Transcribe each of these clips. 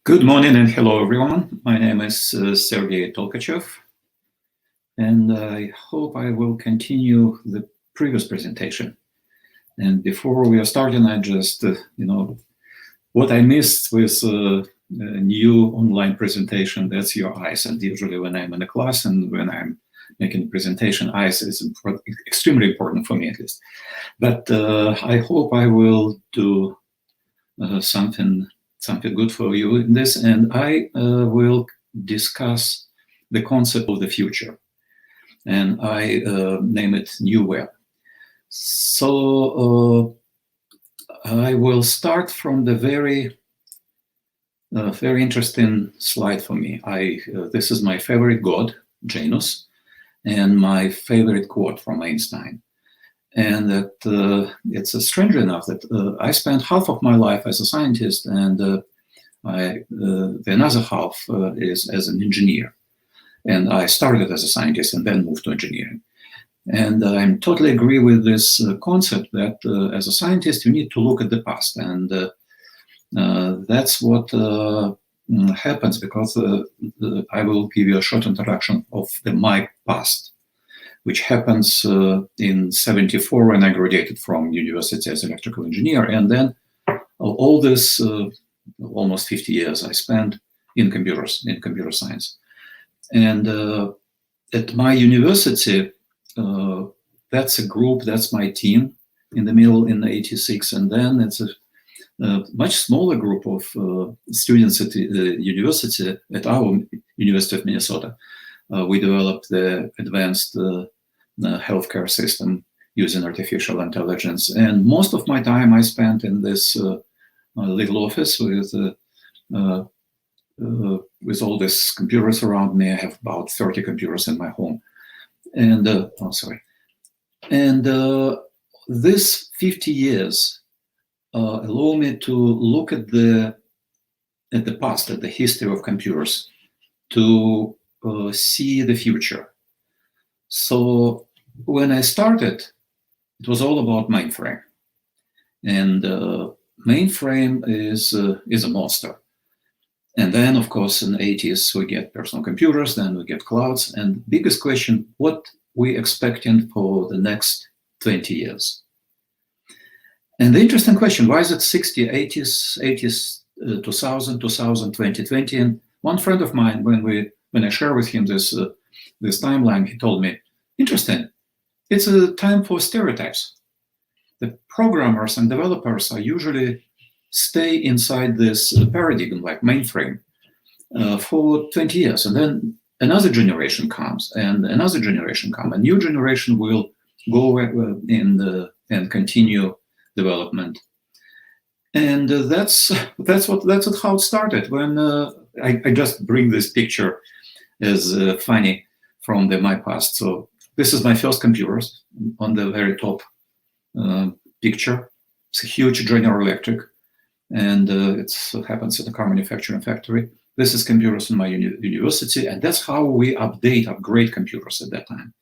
Good morning and hello everyone. My name is Sergey Tolkachev, and I hope I will continue the previous presentation. And before we are starting, I just, what I missed with a new online presentation, that's your eyes. And usually when I'm in a class and when I'm making a presentation, eyes is extremely important for me at least. But I hope I will do something good for you in this, and I will discuss the concept of the future, and I name it New Web. So I will start from the very interesting slide for me. This is my favorite god, Janus, and my favorite quote from Einstein. And that it's strange enough that I spent half of my life as a scientist, and the another half is as an engineer. And I started as a scientist and then moved to engineering. And I totally agree with this concept that as a scientist, you need to look at the past. And that's what happens, because I will give you a short introduction of my past, which happens in '74 when I graduated from university as electrical engineer. And then all this almost 50 years I spent in computer science. And at my university, that's a group, that's my team in the middle in '86. And then it's a much smaller group of students at the university, at our University of Minnesota. We developed the advanced healthcare system using artificial intelligence, and most of my time I spent in this little office with all these computers around me. I have about 30 computers in my home, and this 50 years allow me to look at the past, at the history of computers, to see the future. So when I started, it was all about mainframe, and mainframe is a monster. And then, of course, in the '80s we get personal computers, then we get clouds, and biggest question: what we expecting for the next 20 years? And the interesting question: why is it 60, 80s, 2000, 2020? And one friend of mine, when I share with him this timeline, he told me, interesting, it's a time for stereotypes. The programmers and developers are usually stay inside this paradigm, like mainframe, for 20 years. And then another generation comes, and another generation comes. A new generation will go and continue development. And that's how it started. When I just bring this picture as funny from my past. So this is my first computers on the very top picture. It's a huge General Electric, and it happens at a car manufacturing factory. This is computers in my university, and that's how we upgrade computers at that time.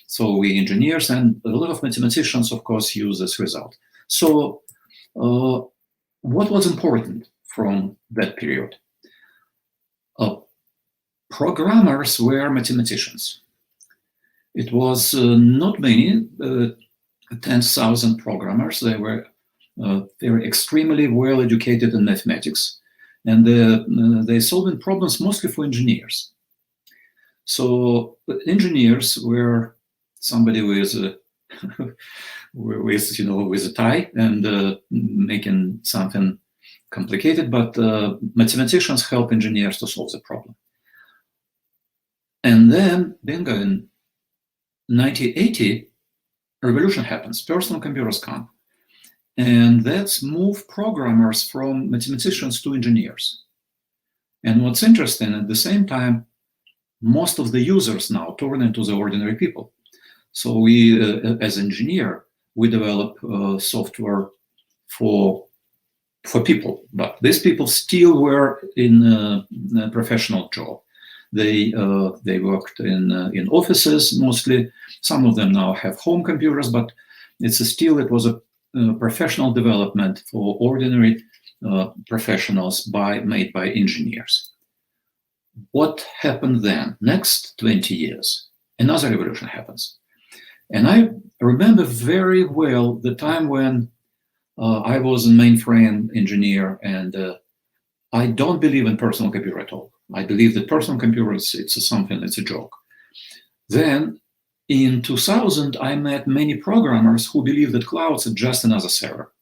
So we engineers and a lot of mathematicians, of course, use this result. So what was important from that period? Programmers were mathematicians. It was not many, 10,000 programmers. They were extremely well educated in mathematics, and they solving problems mostly for engineers. So engineers were somebody with with a tie and making something complicated, but mathematicians help engineers to solve the problem. And then, bingo, in 1980, revolution happens. Personal computers come, and that's moved programmers from mathematicians to engineers. And what's interesting, at the same time, most of the users now turn into the ordinary people. So we, as engineer, we develop software for people, but these people still were in a professional job. They worked in offices mostly. Some of them now have home computers, but it was a professional development for ordinary professionals made by engineers. What happened then? Next 20 years, another revolution happens. And I remember very well the time when I was a mainframe engineer, and I don't believe in personal computer at all. I believe that personal computers, it's a joke. Then in 2000, I met many programmers who believe that clouds are just another server.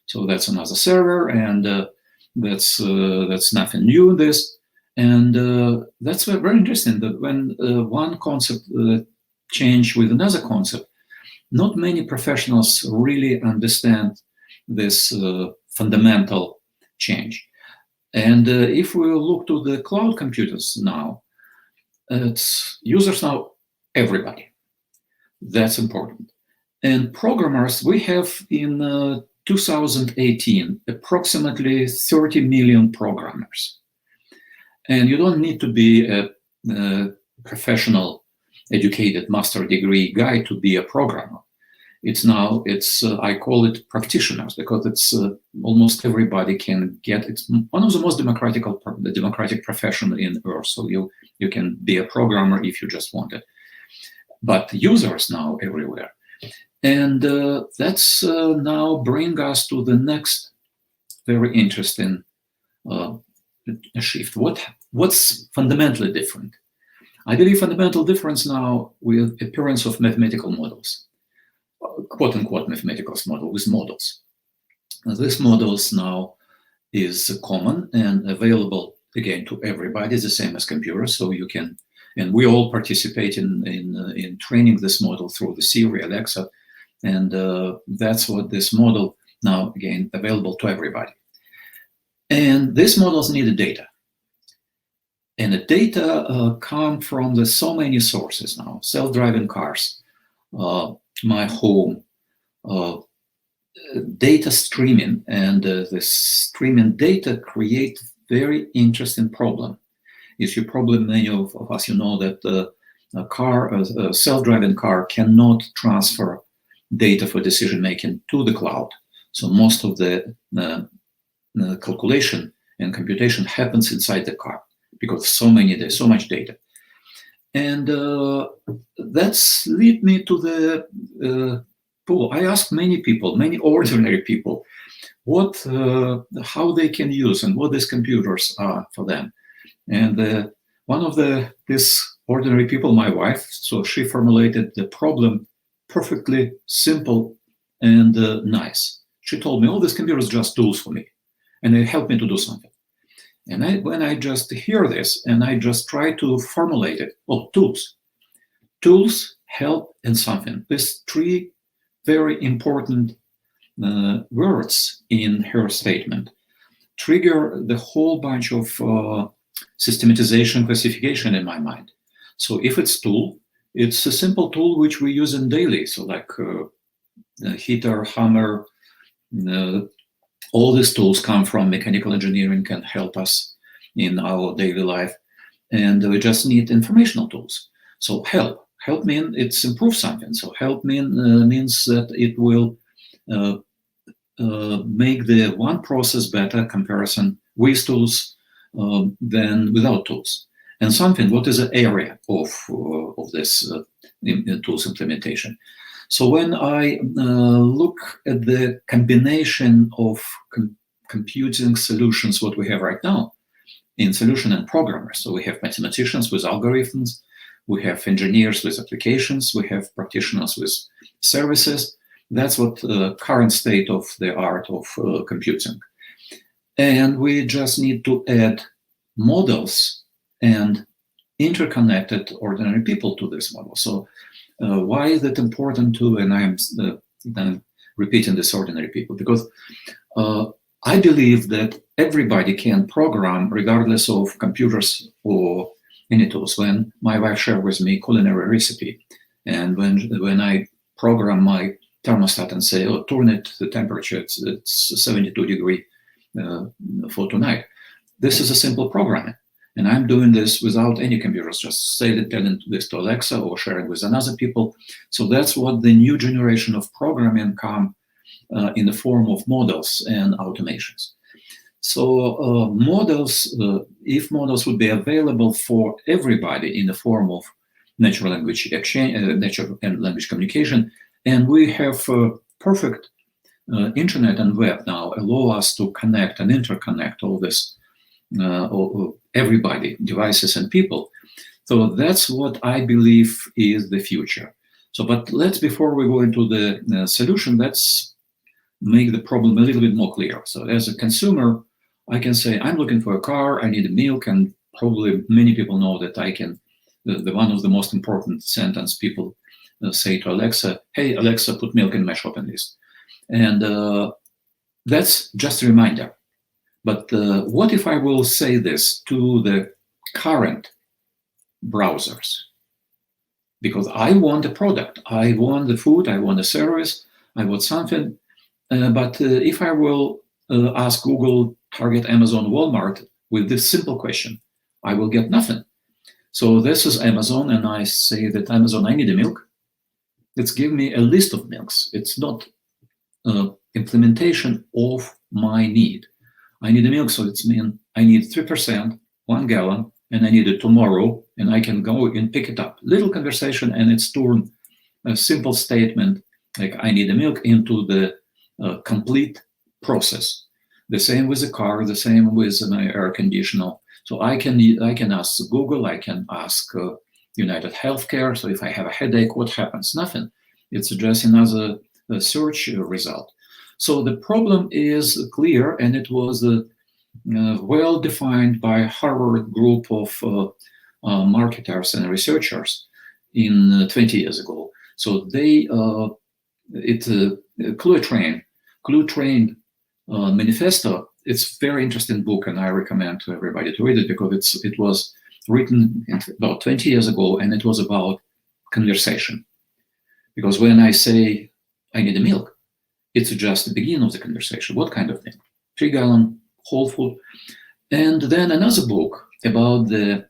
So that's another server, and that's nothing new in this. And that's very interesting that when one concept changed with another concept, not many professionals really understand this fundamental change. And if we look to the cloud computers now, it's users now, everybody. That's important. And programmers, we have in 2018 approximately 30 million programmers. And you don't need to be a professional, educated master degree guy to be a programmer. I call it practitioners, because it's almost everybody can get. It's one of the most democratic profession in Earth. So you can be a programmer if you just want it. But users now everywhere, and that's now bring us to the next very interesting shift. What's fundamentally different? I believe fundamental difference now with appearance of mathematical models. Quote-unquote mathematical model with models. These models now is common and available again to everybody, the same as computers. So you can, and we all participate in training this model through the Siri, Alexa, and that's what this model now again available to everybody. And these models need data, and the data come from so many sources now: self-driving cars, my home, data streaming, and the streaming data create very interesting problem. It's your problem, many of us, know that a self-driving car cannot transfer data for decision making to the cloud. So most of the calculation and computation happens inside the car because there's so much data. And that's lead me to the pool. I asked many people, many ordinary people, how they can use and what these computers are for them. And one of these ordinary people, my wife, so she formulated the problem perfectly simple and nice. She told me, all these computers are just tools for me, and they help me to do something. And when I just hear this and I just try to formulate it, tools. Tools help in something. These three very important words in her statement trigger the whole bunch of systematization, classification in my mind. So if it's tool, it's a simple tool which we use in daily. So like heater, hammer, all these tools come from mechanical engineering, can help us in our daily life. And we just need informational tools. So help means it's improve something. So help means that it will make the one process better comparison with tools than without tools. And something, what is the area of this tools implementation? So when I look at the combination of computing solutions, what we have right now in solution and programmers, so we have mathematicians with algorithms, we have engineers with applications, we have practitioners with services. That's what the current state of the art of computing. And we just need to add models and interconnected ordinary people to this model. So why is that important too? And I'm repeating this ordinary people, because I believe that everybody can program regardless of computers or any tools. When my wife shared with me culinary recipe, and when I program my thermostat and say, turn it the temperature, it's 72 degree for tonight. This is a simple programming. And I'm doing this without any computers, just telling this to Alexa or sharing with another people. So that's what the new generation of programming come in the form of models and automations. So if models would be available for everybody in the form of natural language exchange, natural language communication, and we have perfect internet and web now allow us to connect and interconnect all this, everybody, devices and people. So that's what I believe is the future. So, but before we go into the solution, let's make the problem a little bit more clear. So as a consumer, I can say, I'm looking for a car, I need milk, and probably many people know that I can, the one of the most important sentence people say to Alexa, hey, Alexa, put milk in my shopping list. And that's just a reminder. But what if I will say this to the current browsers? Because I want a product, I want the food, I want a service, I want something. But if I will ask Google, Target, Amazon, Walmart with this simple question, I will get nothing. So this is Amazon, and I say that Amazon, I need a milk. Let's give me a list of milks. It's not implementation of my need. I need a milk, so it's mean I need 3%, 1 gallon, and I need it tomorrow, and I can go and pick it up. Little conversation, and it's turned a simple statement like I need a milk into the complete process. The same with the car, the same with my air conditioner. So I can ask Google, I can ask United Healthcare. So if I have a headache, what happens? Nothing. It's just another search result. So the problem is clear, and it was well defined by Harvard group of marketers and researchers in 20 years ago. So they Clue Train Manifesto. It's a very interesting book, and I recommend to everybody to read it because it was written about 20 years ago, and it was about conversation. Because when I say I need a milk, it's just the beginning of the conversation. What kind of milk? 3 gallon, whole food. And then another book about the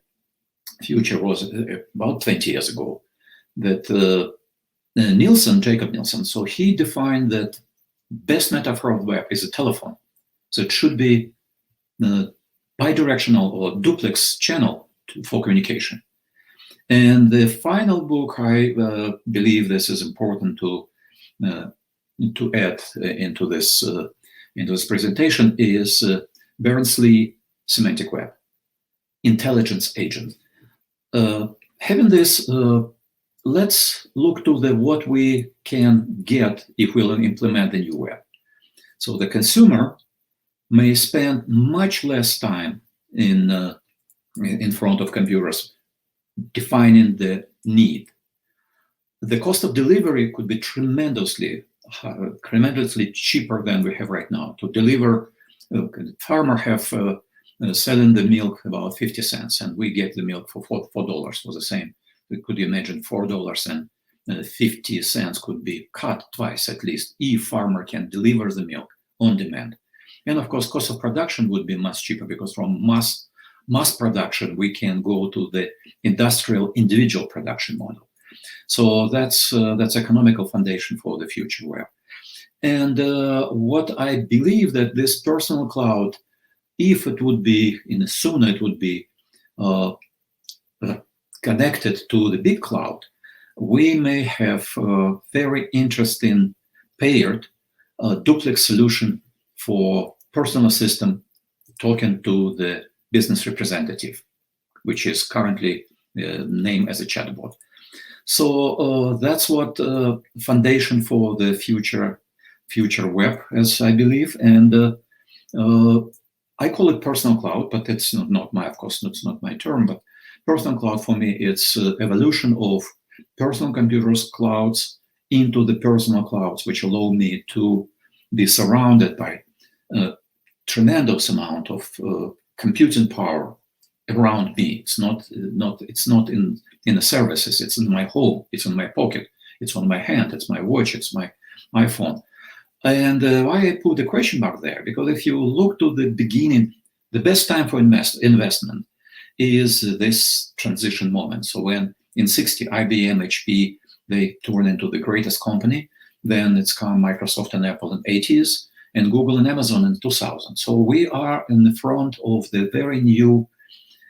future was about 20 years ago that Jacob Nielsen, so he defined that best metaphor of web is a telephone. So it should be bidirectional or duplex channel for communication. And the final book, I believe this is important to add into this presentation, is Berners-Lee Semantic Web, Intelligence Agent. Having this, let's look to what we can get if we'll implement the new web. So the consumer may spend much less time in front of computers defining the need. The cost of delivery could be tremendously cheaper than we have right now. To deliver, farmer have selling the milk about 50 cents, and we get the milk for $4 for the same. Could you imagine $4 and 50 cents could be cut twice at least if farmer can deliver the milk on demand. And of course, cost of production would be much cheaper because from mass production, we can go to the industrial individual production model. So that's economical foundation for the future web. And what I believe that this personal cloud, if it would be soon, it would be connected to the big cloud, we may have a very interesting paired duplex solution for personal assistant talking to the business representative, which is currently named as a chatbot. So that's what foundation for the future web, as I believe, and I call it personal cloud, but it's not my, of course, it's not my term. But personal cloud for me, it's evolution of personal computers clouds into the personal clouds, which allow me to be surrounded by a tremendous amount of computing power around me. It's not in the services. It's in my home. It's in my pocket. It's on my hand. It's my watch. It's my iPhone. And why I put a question mark there? Because if you look to the beginning, the best time for investment is this transition moment. So when in 60, IBM, HP, they turn into the greatest company, then it's come Microsoft and Apple in 80s, and Google and Amazon in 2000. So we are in the front of the very new,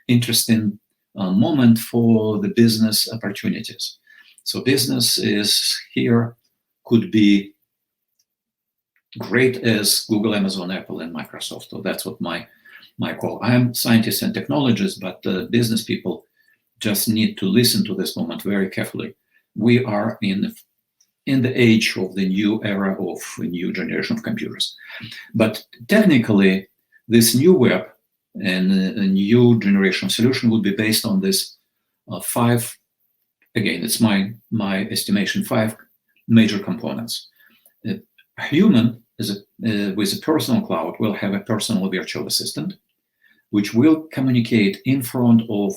interesting moment for the business opportunities. So business is here, could be great as Google, Amazon, Apple, and Microsoft. So that's what my call. I'm scientists and technologists, but business people just need to listen to this moment very carefully. We are in the age of the new era of a new generation of computers. But technically, this new web and a new generation solution would be based on this five, again, it's my estimation, five major components. A human with a personal cloud will have a personal virtual assistant, which will communicate in front of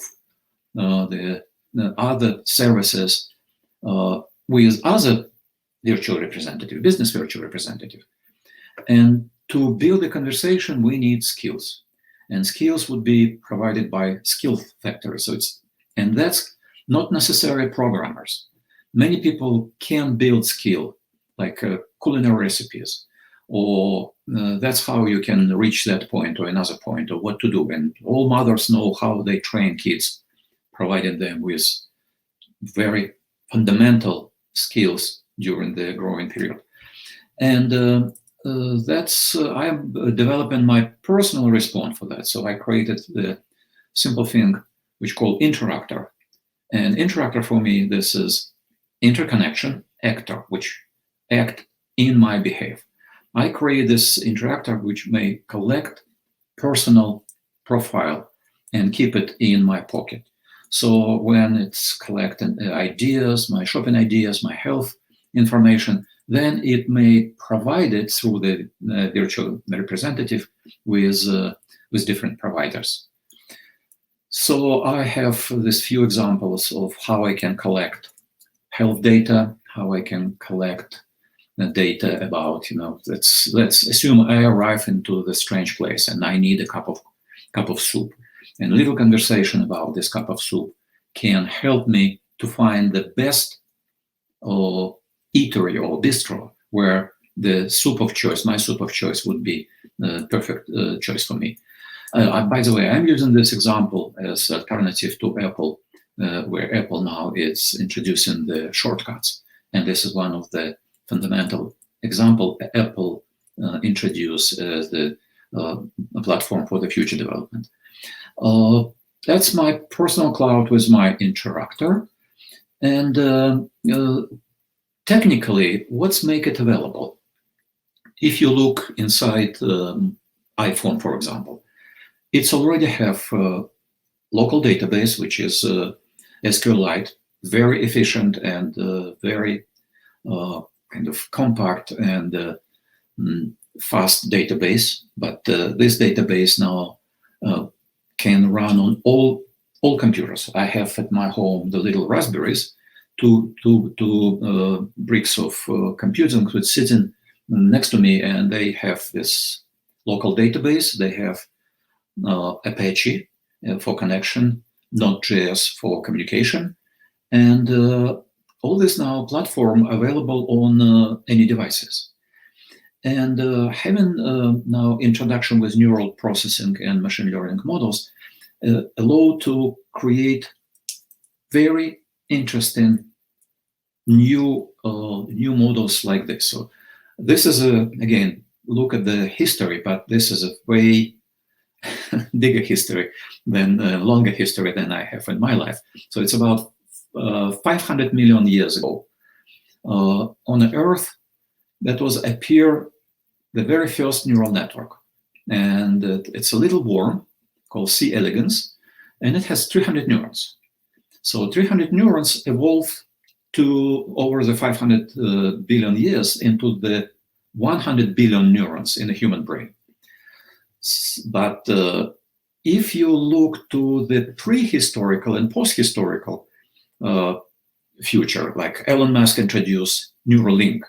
the other services with other virtual representative, business virtual representative. And to build a conversation, we need skills. And skills would be provided by skill factory. And that's not necessarily programmers. Many people can build skill, like culinary recipes, or that's how you can reach that point or another point, or what to do. And all mothers know how they train kids, providing them with very fundamental skills during the growing period. And I'm developing my personal response for that. So I created the simple thing which called interactor. And interactor for me, this is interconnection actor, which act in my behalf. I create this interactor which may collect personal profile and keep it in my pocket. So when it's collecting ideas, my shopping ideas, my health information, then it may provide it through the virtual representative with different providers. So I have these few examples of how I can collect health data, how I can collect the data about, let's assume I arrive into the strange place and I need a cup of soup. And a little conversation about this cup of soup can help me to find the best eatery or bistro where the soup of choice, my soup of choice, would be the perfect choice for me. By the way, I'm using this example as alternative to Apple, where Apple now is introducing the shortcuts. And this is one of the fundamental example Apple introduced as the platform for the future development. That's my personal cloud with my interactor. And technically, what's make it available? If you look inside iPhone, for example, it's already have a local database, which is SQLite, very efficient and very kind of compact and fast database. But this database now can run on all computers. I have at my home the little Raspberries, two bricks of computing which sitting next to me, and they have this local database. They have Apache for connection, Node.js for communication, and all this now platform available on any devices. And having now introduction with neural processing and machine learning models allow to create very interesting new models like this. So this is again, look at the history, but this is a way bigger history than longer history than I have in my life. So it's about 500 million years ago on the Earth that was appear the very first neural network, and it's a little worm called C. elegans, and it has 300 neurons. So 300 neurons evolved to over the 500 billion years into the 100 billion neurons in the human brain. But if you look to the prehistorical and post-historical future, like Elon Musk introduced Neuralink.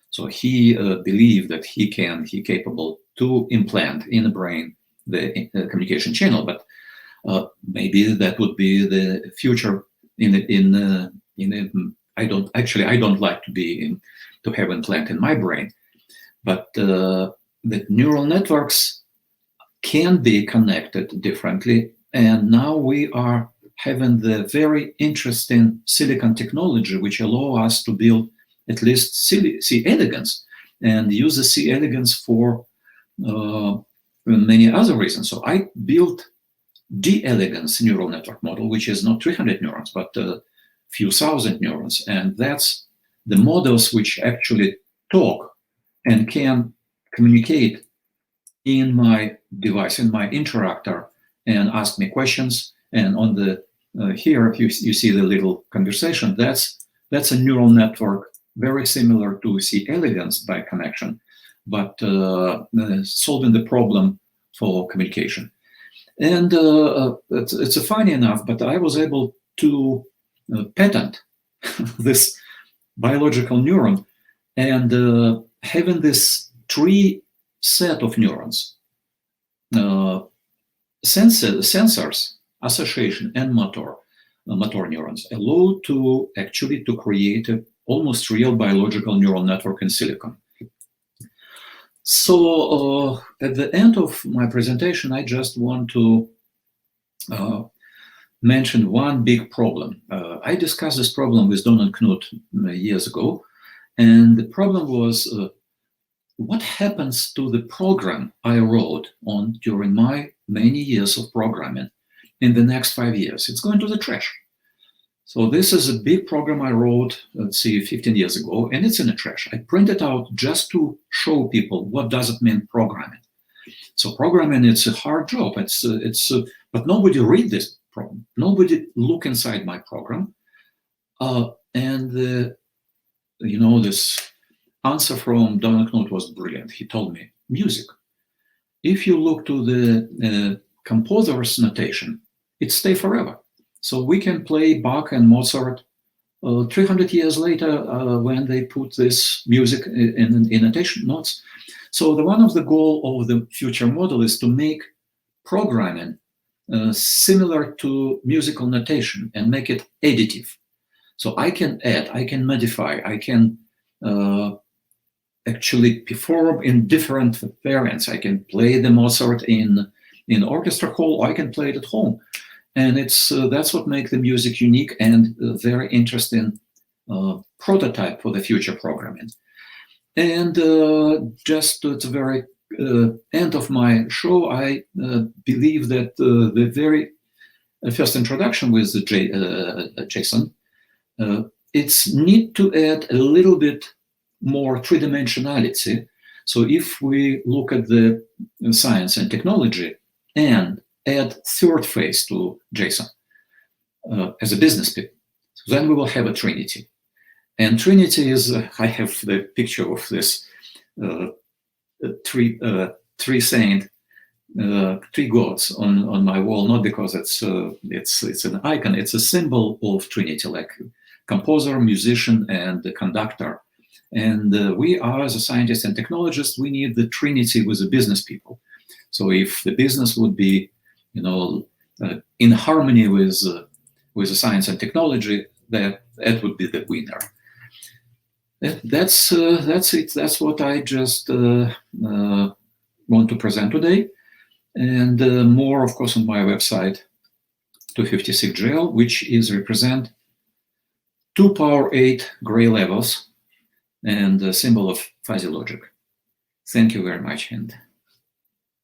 So he believed that he capable to implant in the brain the communication channel, but maybe that would be the future. I don't like to have implant in my brain, but that neural networks can be connected differently. And now we are having the very interesting silicon technology, which allow us to build at least C elegans and use the C elegans for many other reasons. So I built D elegans neural network model, which is not 300 neurons, but a few thousand neurons. And that's the models which actually talk and can communicate in my device, in my interactor, and ask me questions. And on the here you see the little conversation. That's a neural network very similar to C elegans by connection, but solving the problem for communication. And it's funny enough, but I was able to patent this biological neuron, and having this tree set of neurons, sensors, association, and motor neurons allow to actually to create a almost real biological neural network in silicon. So at the end of my presentation, I just want to mention one big problem. I discussed this problem with Don and Knut years ago, and the problem was what happens to the program I wrote on during my many years of programming in the next 5 years? It's going to the trash. So this is a big program I wrote, let's see, 15 years ago, and it's in the trash. I printed out just to show people what does it mean programming. So programming, it's a hard job. But nobody read this program. Nobody look inside my program. This answer from Donald Knut was brilliant. He told me, music. If you look to the composer's notation, it stays forever. So we can play Bach and Mozart 300 years later when they put this music in notation notes. So one of the goal of the future model is to make programming similar to musical notation and make it additive. So I can add, I can modify, I can actually perform in different variants. I can play the Mozart in orchestra hall, or I can play it at home. And that's what makes the music unique and a very interesting prototype for the future programming. And just at the very end of my show, I believe that the very first introduction with JSON, it's need to add a little bit more three-dimensionality. So if we look at the science and technology and add third phase to JSON as a business people, so then we will have a trinity. And trinity is, I have the picture of this three gods on my wall, not because it's an icon, it's a symbol of trinity, like composer, musician, and the conductor. And we are, as a scientist and technologist, we need the trinity with the business people. So if the business would be, in harmony with the science and technology, that would be the winner. That's it. That's what I just want to present today, and more, of course, on my website 256GL, which is represent 2 power 8 gray levels and a symbol of fuzzy logic. Thank you very much, and